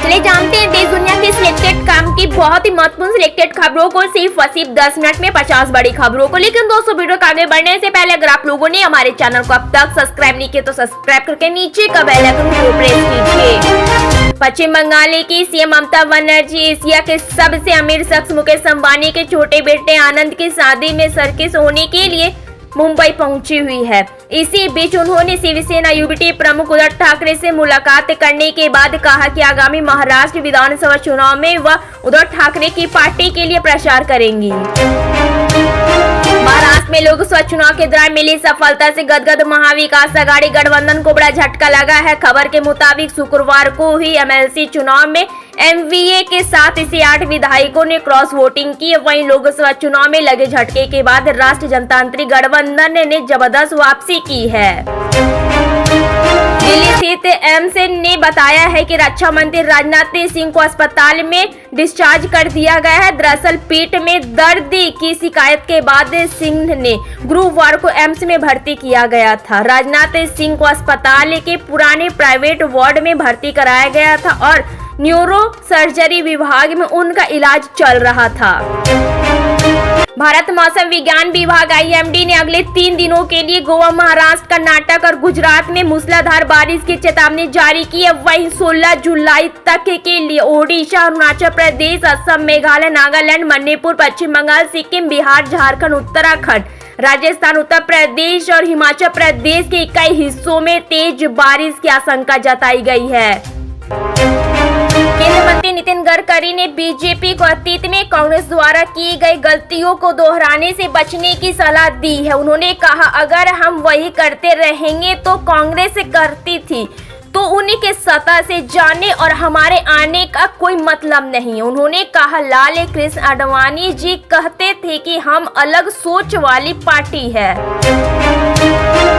चलिए जानते हैं देश दुनिया की सिलेक्टेड काम की बहुत ही महत्वपूर्ण सिलेक्टेड खबरों को सिर्फ 10 मिनट में 50 बड़ी खबरों को। लेकिन दोस्तों वीडियो को आगे बढ़ने से पहले अगर आप लोगों ने हमारे चैनल को अब तक सब्सक्राइब नहीं किया तो सब्सक्राइब करके नीचे का बेल आइकन को प्रेस कीजिए। पश्चिम बंगाल की सीएम ममता बनर्जी एशिया के सबसे अमीर शख्स मुकेश अंबानी के छोटे बेटे आनंद की शादी में सर्किस होने के लिए मुंबई पहुंची हुई है। इसी बीच उन्होंने शिवसेना यूबीटी प्रमुख उद्धव ठाकरे से मुलाकात करने के बाद कहा कि आगामी महाराष्ट्र विधानसभा चुनाव में वह उद्धव ठाकरे की पार्टी के लिए प्रचार करेंगी। महाराष्ट्र में लोकसभा चुनाव के दौरान मिली सफलता से गदगद महाविकास आघाड़ी गठबंधन को बड़ा झटका लगा है। खबर के मुताबिक शुक्रवार को हुई एमएलसी चुनाव में एमवीए के साथ इसे 8 विधायकों ने क्रॉस वोटिंग की। वहीं लोकसभा चुनाव में लगे झटके के बाद राष्ट्रीय जनतांत्रिक गठबंधन ने जबरदस्त वापसी की है। दिल्ली स्थित एम्स ने बताया है कि रक्षा मंत्री राजनाथ सिंह को अस्पताल में डिस्चार्ज कर दिया गया है। दरअसल पीठ में दर्द की शिकायत के बाद सिंह ने गुरुवार को एम्स में भर्ती किया गया था। राजनाथ सिंह को अस्पताल के पुराने प्राइवेट वार्ड में भर्ती कराया गया था और न्यूरो सर्जरी विभाग में उनका इलाज चल रहा था। भारत मौसम विज्ञान विभाग आईएमडी ने अगले 3 दिनों के लिए गोवा, महाराष्ट्र, कर्नाटक और गुजरात में मूसलाधार बारिश की चेतावनी जारी की है। वहीं 16 जुलाई तक के लिए ओडिशा, अरुणाचल प्रदेश, असम, मेघालय, नागालैंड, मणिपुर, पश्चिम बंगाल, सिक्किम, बिहार, झारखंड, उत्तराखंड, राजस्थान, उत्तर प्रदेश और हिमाचल प्रदेश के कई हिस्सों में तेज बारिश की आशंका जताई गई है। केंद्रीय मंत्री नितिन गडकरी ने बीजेपी को अतीत में कांग्रेस द्वारा की गई गलतियों को दोहराने से बचने की सलाह दी है। उन्होंने कहा, अगर हम वही करते रहेंगे तो कांग्रेस करती थी तो उन्हीं के सत्ता से जाने और हमारे आने का कोई मतलब नहीं। उन्होंने कहा, लाल कृष्ण आडवाणी जी कहते थे कि हम अलग सोच वाली पार्टी है।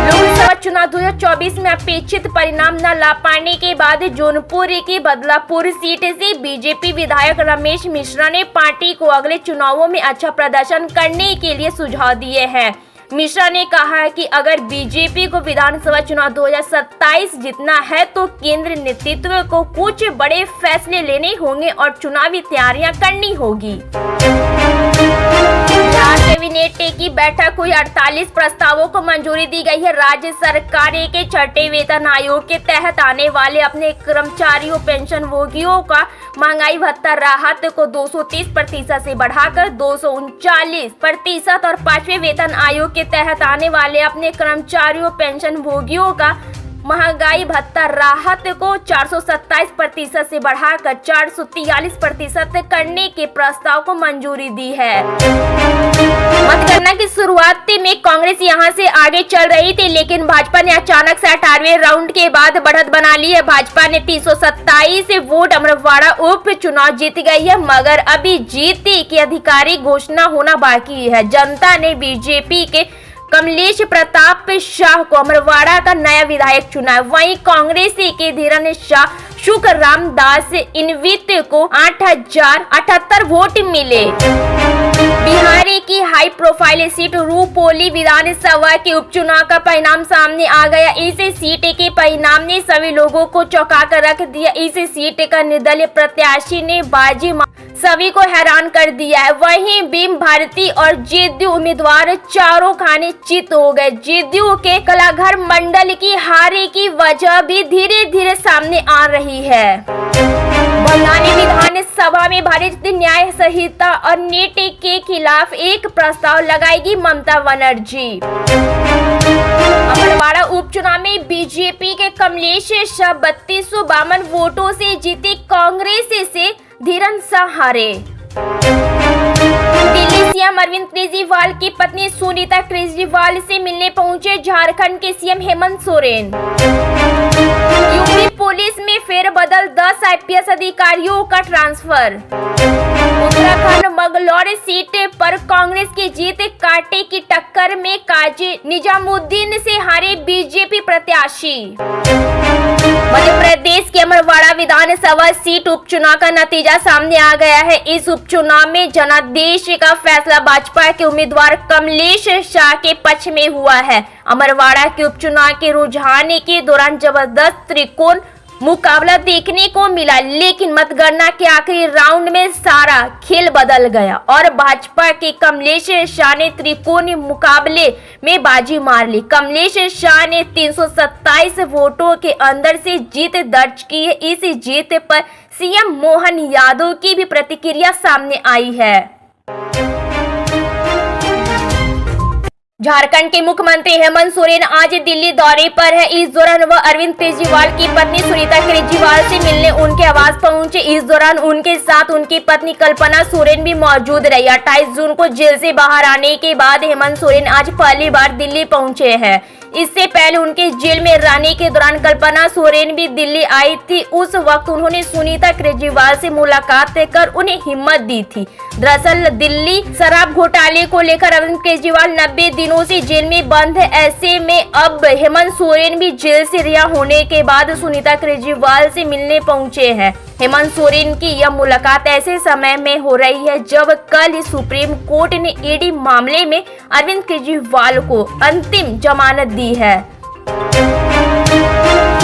लोकसभा चुनाव 2024 में अपेक्षित परिणाम न ला पाने के बाद जौनपुर की बदलापुर सीट से बीजेपी विधायक रमेश मिश्रा ने पार्टी को अगले चुनावों में अच्छा प्रदर्शन करने के लिए सुझाव दिए हैं। मिश्रा ने कहा है कि अगर बीजेपी को विधानसभा चुनाव 2027 जीतना है तो केंद्र नेतृत्व को कुछ बड़े फैसले लेने होंगे और चुनावी तैयारियां करनी होगी। कैबिनेट की बैठक हुई, 48 प्रस्तावों को मंजूरी दी गई है। राज्य सरकार के छठे वेतन आयोग के तहत आने वाले अपने कर्मचारियों पेंशन भोगियों का महंगाई भत्ता राहत को 230% से बढ़ाकर 239% और 5वें वेतन आयोग के तहत आने वाले अपने कर्मचारियों पेंशन भोगियों का महंगाई भत्ता राहत को 427% से बढ़ाकर 443% करने के प्रस्ताव को मंजूरी दी है। मतगणना की शुरुआत में कांग्रेस यहां से आगे चल रही थी, लेकिन भाजपा ने अचानक से 18वें राउंड के बाद बढ़त बना ली है। भाजपा ने 327 वोट अमरवाड़ा उप चुनाव जीत गई है, मगर अभी जीत की आधिकारिक घोषणा होना बाकी है। जनता ने बीजेपी के कमलेश प्रताप शाह को अमरवाड़ा का नया विधायक चुना। वहीं कांग्रेस के धीरन शाह शुक्र रामदास इनवित को 8078 वोट मिले। बिहार की हाई प्रोफाइल सीट रूपोली विधानसभा के उपचुनाव का परिणाम सामने आ गया। इस सीट के परिणाम ने सभी लोगों को चौंका कर रख दिया। इस सीट का निर्दलीय प्रत्याशी ने बाजी सभी को हैरान कर दिया है। वहीं भीम भारती और जेडीयू उम्मीदवार चारों खाने चित हो गए। जेडीयू के कलाघर मंडल की हार की वजह भी धीरे धीरे सामने आ रही है। बंगाल विधानसभा में भारतीय न्याय संहिता और नीट के खिलाफ एक प्रस्ताव लगाएगी ममता बनर्जी। अमरवाड़ा उपचुनाव में बीजेपी के कमलेश शाह 3252 वोटों से जीते, कांग्रेस से धीरन शाह हारे। दिल्ली सीएम अरविंद केजरीवाल की पत्नी सुनीता केजरीवाल से मिलने पहुंचे झारखंड के CM Hemant Soren. UP police में फेरबदल, 10 आईपीएस अधिकारियों का ट्रांसफर। उत्तराखंड मंगलौर सीट पर कांग्रेस की जीत, कांटे की टक्कर में काजी निजामुद्दीन से हारे बीजेपी प्रत्याशी। मध्य प्रदेश के अमरवाड़ा विधानसभा सीट उपचुनाव का नतीजा सामने आ गया है। इस उपचुनाव में जनादेश का फैसला भाजपा के उम्मीदवार कमलेश शाह के पक्ष में हुआ है। अमरवाड़ा के उपचुनाव के रुझान के दौरान जबरदस्त त्रिकोण मुकाबला देखने को मिला, लेकिन मतगणना के आखिरी राउंड में सारा खेल बदल गया और भाजपा के कमलेश शाह ने त्रिकोणीय मुकाबले में बाजी मार ली। कमलेश शाह ने 327 वोटों के अंदर से जीत दर्ज की है। इस जीत पर सीएम मोहन यादव की भी प्रतिक्रिया सामने आई है। झारखंड के मुख्यमंत्री हेमंत सोरेन आज दिल्ली दौरे पर है। इस दौरान वह अरविंद केजरीवाल की पत्नी सुनीता केजरीवाल से मिलने उनके आवास पहुंचे। इस दौरान उनके साथ उनकी पत्नी कल्पना सोरेन भी मौजूद रही। 28 जून को जेल से बाहर आने के बाद हेमंत सोरेन आज पहली बार दिल्ली पहुंचे हैं। इससे पहले उनके जेल में रहने के दौरान कल्पना सोरेन भी दिल्ली आई थी। उस वक्त उन्होंने सुनीता केजरीवाल से मुलाकात कर उन्हें हिम्मत दी थी। दरअसल दिल्ली शराब घोटाले को लेकर अरविंद केजरीवाल 90 दिनों से जेल में बंद है। ऐसे में अब हेमंत सोरेन भी जेल से रिहा होने के बाद सुनीता केजरीवाल से मिलने पहुंचे हैं। हेमंत सोरेन की यह मुलाकात ऐसे समय में हो रही है जब कल सुप्रीम कोर्ट ने ईडी मामले में अरविंद केजरीवाल को अंतिम जमानत दी है।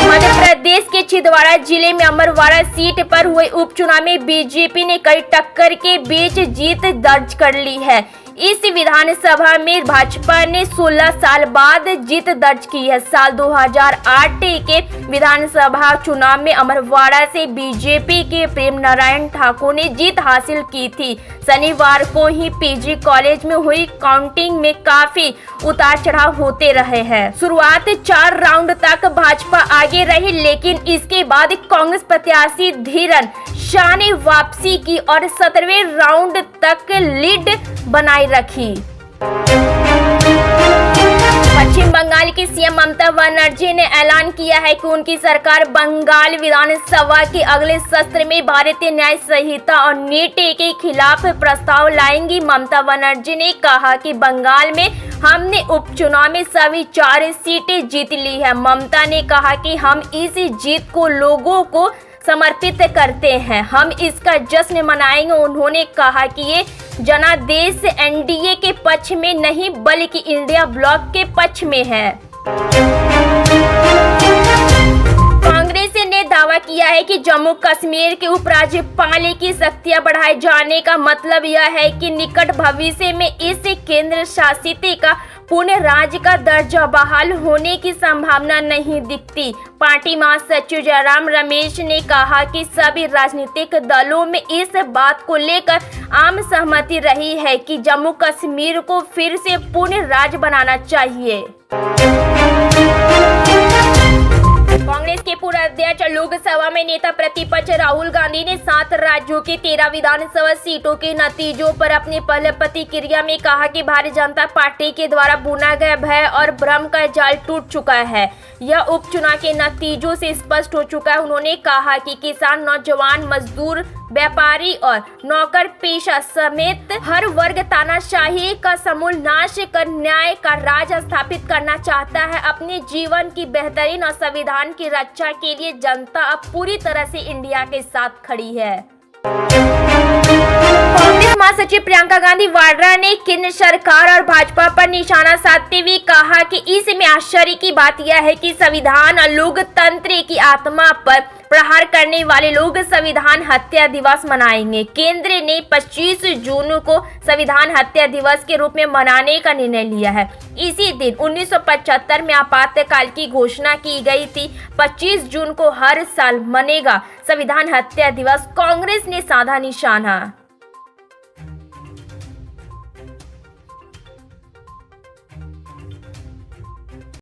मध्य प्रदेश के छिंदवाड़ा जिले में अमरवाड़ा सीट पर हुए उपचुनाव में बीजेपी ने कड़ी टक्कर के बीच जीत दर्ज कर ली है। इस विधानसभा में भाजपा ने 16 साल बाद जीत दर्ज की है। साल 2008 के विधानसभा चुनाव में अमरवाड़ा से बीजेपी के प्रेम नारायण ठाकुर ने जीत हासिल की थी। शनिवार को ही पीजी कॉलेज में हुई काउंटिंग में काफी उतार चढ़ाव होते रहे हैं। शुरुआत 4 राउंड तक भाजपा आगे रही, लेकिन इसके बाद कांग्रेस प्रत्याशी धीरन शाह ने वापसी की और 17वें राउंड तक लीड बनाए रखी। पश्चिम बंगाल की सीएम ममता बनर्जी ने ऐलान किया है कि उनकी सरकार बंगाल विधानसभा के अगले सत्र में भारतीय न्याय संहिता और नीट के खिलाफ प्रस्ताव लाएंगी। ममता बनर्जी ने कहा कि बंगाल में हमने उपचुनाव में सभी 4 सीटें जीत ली है। ममता ने कहा कि हम इस जीत को लोगों को समर्पित करते हैं, हम इसका जश्न मनाएंगे। उन्होंने कहा कि ये जनादेश एनडीए के पक्ष में नहीं बल्कि इंडिया ब्लॉक के पक्ष में है। कांग्रेस ने दावा किया है कि जम्मू कश्मीर के उपराज्यपाल की शक्तियां बढ़ाए जाने का मतलब यह है कि निकट भविष्य में इस केंद्र शासित का पुणे राज्य का दर्जा बहाल होने की संभावना नहीं दिखती। पार्टी महासचिव जयराम रमेश ने कहा कि सभी राजनीतिक दलों में इस बात को लेकर आम सहमति रही है कि जम्मू कश्मीर को फिर से पुणे राज्य बनाना चाहिए। कांग्रेस के पूर्व अध्यक्ष लोकसभा में नेता प्रतिपक्ष राहुल गांधी ने 7 राज्यों की 13 विधानसभा सीटों के नतीजों पर अपनी पहले प्रतिक्रिया में कहा कि भारतीय जनता पार्टी के द्वारा बुना गया भय और भ्रम का जाल टूट चुका है। यह उपचुनाव के नतीजों से स्पष्ट हो चुका है। उन्होंने कहा कि किसान, नौजवान, मजदूर, व्यापारी और नौकर पेशा समेत हर वर्ग तानाशाही का समूल नाश कर न्याय का राज स्थापित करना चाहता है। अपने जीवन की बेहतरीन और संविधान की रक्षा के लिए जनता अब पूरी तरह से इंडिया के साथ खड़ी है। कांग्रेस महासचिव प्रियंका गांधी वाड्रा ने केंद्र सरकार और भाजपा पर निशाना साधते हुए कहा कि इसमें आश्चर्य की बात यह है कि संविधान और लोकतंत्र की आत्मा पर प्रहार करने वाले लोग संविधान हत्या दिवस मनाएंगे। केंद्र ने 25 जून को संविधान हत्या दिवस के रूप में मनाने का निर्णय लिया है। इसी दिन 1975 में आपातकाल की घोषणा की गई थी। 25 जून को हर साल मनेगा संविधान हत्या दिवस। कांग्रेस ने साधा निशाना।